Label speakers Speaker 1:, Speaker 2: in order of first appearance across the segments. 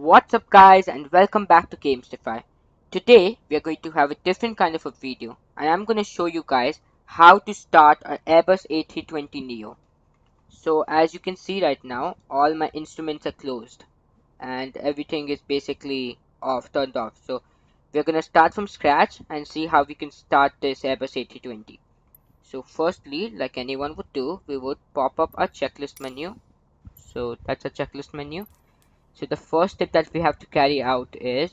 Speaker 1: What's up guys and welcome back to MSFS. Today we are going to have a different kind of a video and I'm going to show you guys how to start an Airbus A320Neo. So as you can see right now, all my instruments are closed and everything is basically turned off. So we're going to start from scratch and see how we can start this Airbus A320. So firstly, like anyone would do, we would pop up our checklist menu. So that's a checklist menu. So the first step that we have to carry out is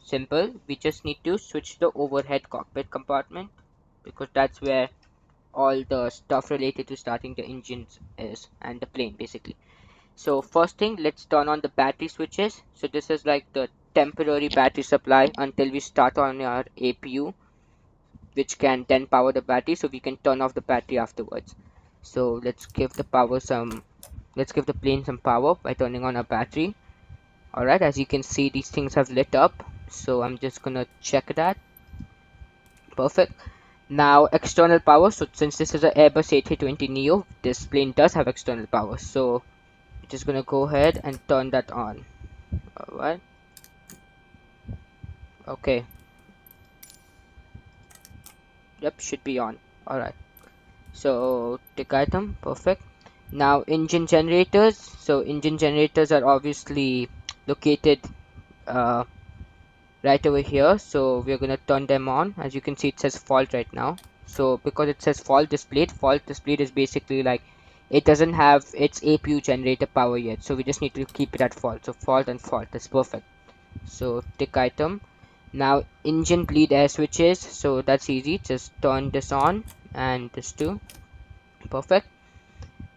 Speaker 1: simple. We just need to switch the overhead cockpit compartment because that's where all the stuff related to starting the engines is and the plane basically. So first thing, let's turn on the battery switches. So this is like the temporary battery supply until we start on our APU, which can then power the battery, so we can turn off the battery afterwards. So let's give the plane some power by turning on our battery. Alright, as you can see, these things have lit up, so I'm just gonna check that. Perfect. Now external power. So since this is an Airbus A320Neo, this plane does have external power, so I'm just gonna go ahead and turn that on. Alright. Okay. Yep, should be on. Alright. So tick item. Perfect. Now engine generators. So engine generators are obviously located uh, right over here, so we're gonna turn them on. As you can see, it says fault right now. So because it says fault displayed is basically like it doesn't have its APU generator power yet, so we just need to keep it at fault. So fault and fault, that's perfect. So tick item. Now engine bleed air switches, so that's easy, just turn this on and this too. Perfect.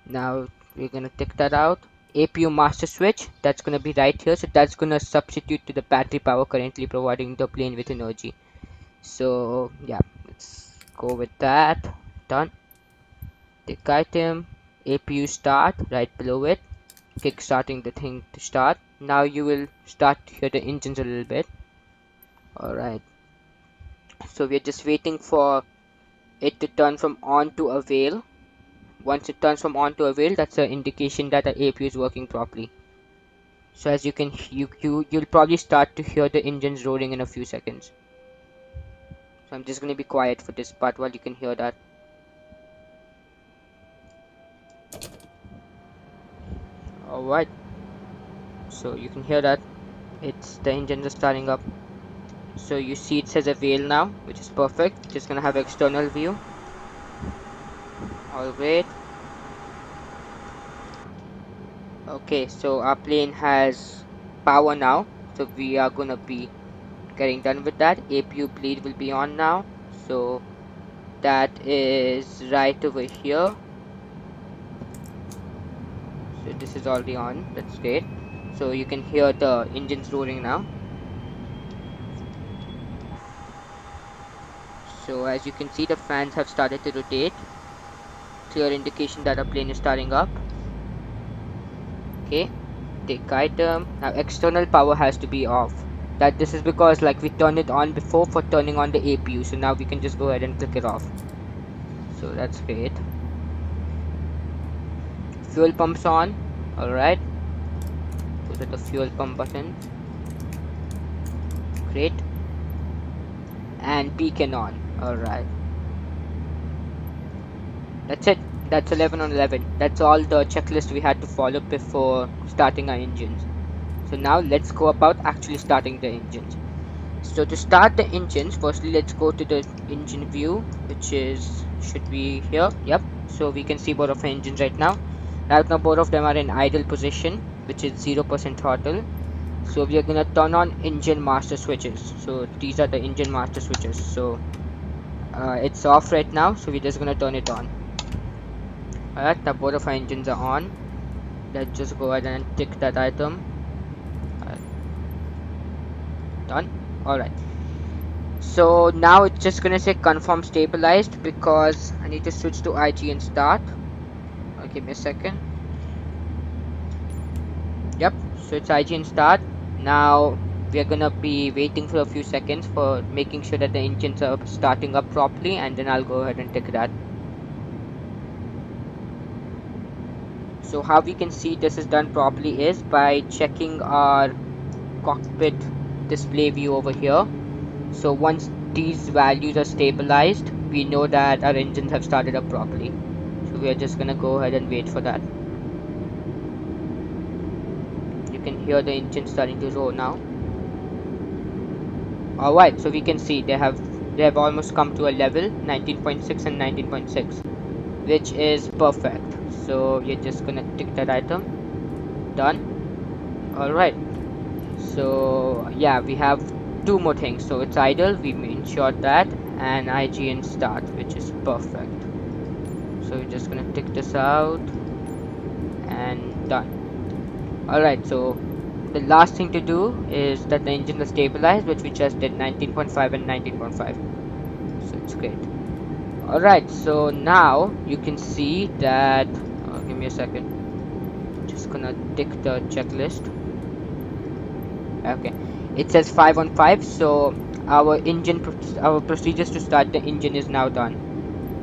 Speaker 1: Now we're gonna tick that out. APU master switch, that's gonna be right here, so that's gonna substitute to the battery power currently providing the plane with energy. So yeah, let's go with that. Done. Tick item. APU start right below it, kick starting the thing to start. Now you will start to hear the engines a little bit. Alright, so we're just waiting for it to turn from on to avail. Once it turns from on to avail, that's an indication that the APU is working properly. So as you can, you'll probably start to hear the engines roaring in a few seconds. So I'm just going to be quiet for this part while you can hear that. Alright, so you can hear that it's the engines are starting up. So you see it says avail now, which is perfect. Just gonna have external view. Alright. Okay, so our plane has power now, so we are gonna be getting done with that. APU bleed will be on now, so that is right over here. So this is already on, that's great. So you can hear the engines roaring now. So as you can see, the fans have started to rotate. Clear indication that our plane is starting up. Okay, take item. Now external power has to be off. This is because like we turned it on before for turning on the APU, so now we can just go ahead and click it off. So that's great. Fuel pumps on. Alright, those are the fuel pump buttons. Great. And beacon on. Alright, that's it. That's 11 on 11. That's all the checklist we had to follow before starting our engines. So now let's go about actually starting the engines. So to start the engines, firstly let's go to the engine view, which should be here. Yep, so we can see both of the engines right now. Right now both of them are in idle position, which is 0% throttle. So we are gonna turn on engine master switches. So these are the engine master switches. So it's off right now, so we're just gonna turn it on. Alright, now both of our engines are on. Let's just go ahead and tick that item. Done. Alright, so now it's just gonna say confirm stabilized because I need to switch to IG and start. Give me a second. Yep, so it's IG and start. Now we are gonna be waiting for a few seconds for making sure that the engines are starting up properly, and then I'll go ahead and tick that. So how we can see this is done properly is by checking our cockpit display view over here. So once these values are stabilized, we know that our engines have started up properly. So we are just gonna go ahead and wait for that. You can hear the engine starting to roar now. Alright, so we can see they have almost come to a level 19.6 and 19.6, which is perfect. So we're just gonna tick that item. Done. Alright, so yeah, we have two more things. So it's idle, we ensure that, and IGN start, which is perfect. So we're just gonna tick this out and done. Alright, so the last thing to do is that the engine is stabilized, which we just did, 19.5 and 19.5. So it's great. Alright, so now you can see that, give me a second, just gonna tick the checklist. Okay, it says 5 on 5, so our procedures to start the engine is now done.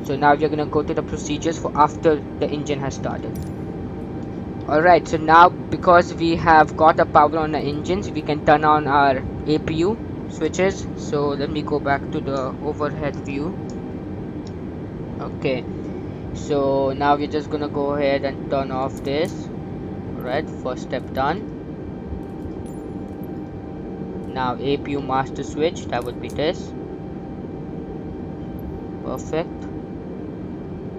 Speaker 1: So now we're gonna go to the procedures for after the engine has started. Alright, so now because we have got a power on the engines, we can turn on our APU switches. So let me go back to the overhead view. Okay, so now we're just gonna go ahead and turn off this. Alright, first step done. Now APU master switch, that would be this. Perfect.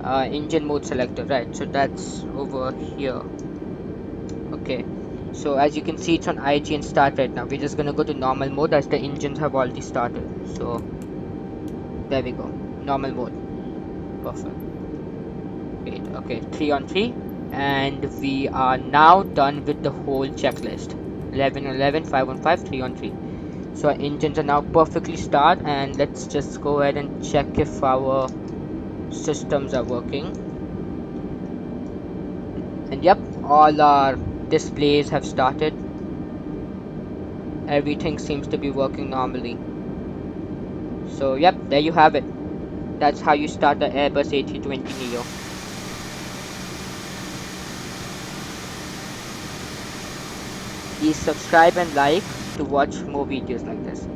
Speaker 1: Engine mode selector, right, so that's over here. Okay, so as you can see, it's on IG and start right now. We're just gonna go to normal mode as the engines have already started. So there we go, normal mode. Perfect. Great. Okay, 3 on 3, and we are now done with the whole checklist. 11 on 11, 5 on 5, 3 on 3. So our engines are now perfectly start, and let's just go ahead and check if our systems are working. And yep, all our displays have started. Everything seems to be working normally. So yep, there you have it. That's how you start the Airbus A320Neo. Please subscribe and like to watch more videos like this.